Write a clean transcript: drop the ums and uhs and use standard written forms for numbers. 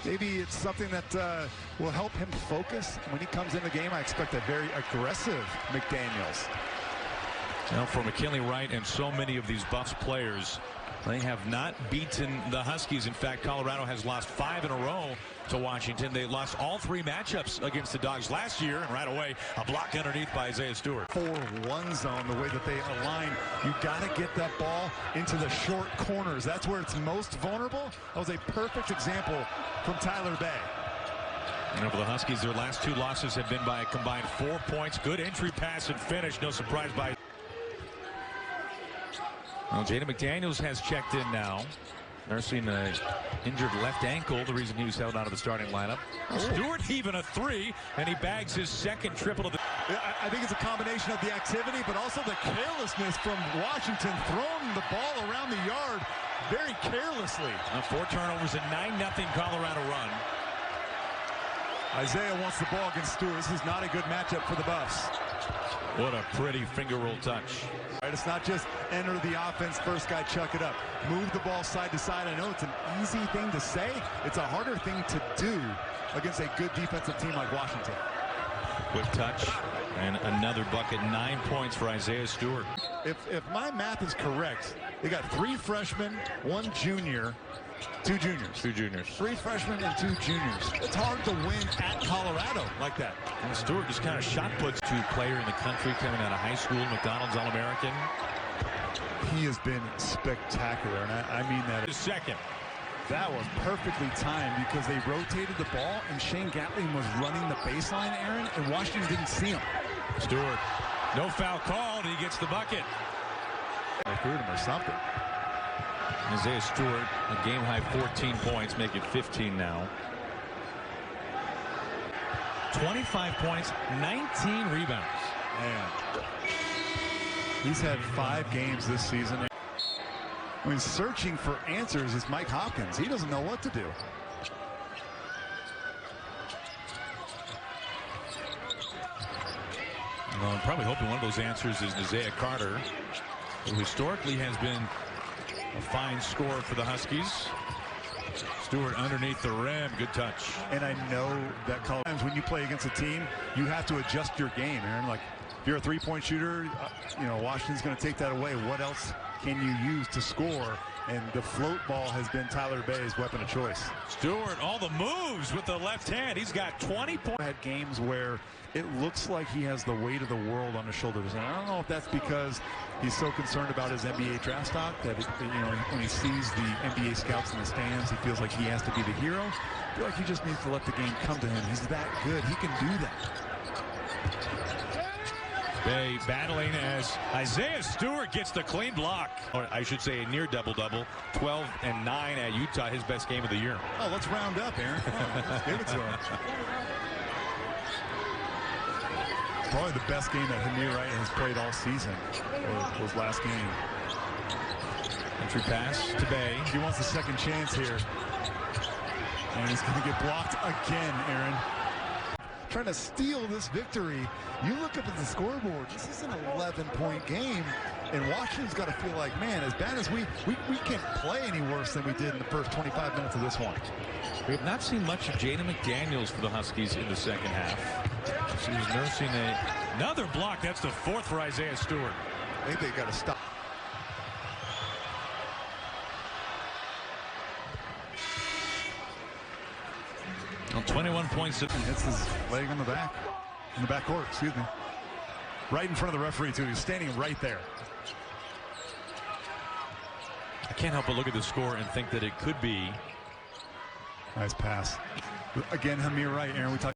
maybe it's something that will help him focus. When he comes in the game, I expect a very aggressive McDaniels. Now for McKinley Wright and so many of these Buffs players, they have not beaten the Huskies. In fact, Colorado has lost 5 in a row to Washington. They lost all 3 matchups against the Dogs last year, and right away a block underneath by Isaiah Stewart. 4-1 zone, the way that they align, you got to get that ball into the short corners. That's where it's most vulnerable. That was a perfect example from Tyler Bay. And for the Huskies, their last 2 losses have been by a combined 4 points. Good entry, pass, and finish. No surprise by. Well, Jaden McDaniels has checked in now, nursing an injured left ankle, the reason he was held out of the starting lineup. Stewart heaving a 3, and he bags his second triple of the. I think it's a combination of the activity, but also the carelessness from Washington, throwing the ball around the yard very carelessly. 4 turnovers and 9-0 Colorado run. Isaiah wants the ball against Stewart. This is not a good matchup for the Buffs. What a pretty finger roll touch. Right, it's not just enter the offense, first guy chuck it up. Move the ball side to side. I know it's an easy thing to say. It's a harder thing to do against a good defensive team like Washington. Quick touch and another bucket. 9 points for Isaiah Stewart. If my math is correct, they got 3 freshmen, 1 junior, 2 juniors. 2 juniors. 3 freshmen and 2 juniors. It's hard to win at Colorado like that. And Stewart just kind of shot puts to player in the country coming out of high school, McDonald's All-American. He has been spectacular, and I mean that. His second. That was perfectly timed because they rotated the ball, and Shane Gatling was running the baseline, Aaron, and Washington didn't see him. Stewart, no foul called. He gets the bucket. They threw him or something. Isaiah Stewart, a game-high 14 points, make it 15 now. 25 points, 19 rebounds. Man, he's had 5 games this season. I mean, searching for answers is Mike Hopkins. He doesn't know what to do. Well, I'm probably hoping one of those answers is Isaiah Carter, who historically has been a fine scorer for the Huskies. Stewart underneath the rim. Good touch. And I know that sometimes when you play against a team, you have to adjust your game, Aaron. Like, if you're a 3-point shooter, you know, Washington's going to take that away. What else can you use to score? And the float ball has been Tyler Bay's weapon of choice. Stewart, all the moves with the left hand. He's got 20 points. Had games where it looks like he has the weight of the world on his shoulders. And I don't know if that's because he's so concerned about his NBA draft stock that, you know, when he sees the NBA scouts in the stands, he feels like he has to be the hero. I feel like he just needs to let the game come to him. He's that good. He can do that. Bay battling as Isaiah Stewart gets the clean block. Or I should say a near double-double. 12 and 9 at Utah, his best game of the year. Oh, let's round up, Aaron. Let's give it to him. Probably the best game that Hamir Wright has played all season was last game. Entry pass to Bay. He wants a second chance here. And he's going to get blocked again, Aaron. Trying to steal this victory. You look up at the scoreboard. This is an 11-point game. And Washington's got to feel like, man, as bad as we can't play any worse than we did in the first 25 minutes of this one. We have not seen much of Jaden McDaniels for the Huskies in the second half. She's nursing another block. That's the 4th for Isaiah Stewart. I think they got to stop. On 21 points. Hits his leg in the back court, excuse me. Right in front of the referee, too. He's standing right there. I can't help but look at the score and think that it could be. Nice pass. Again, Hamir Wright, Aaron, we talked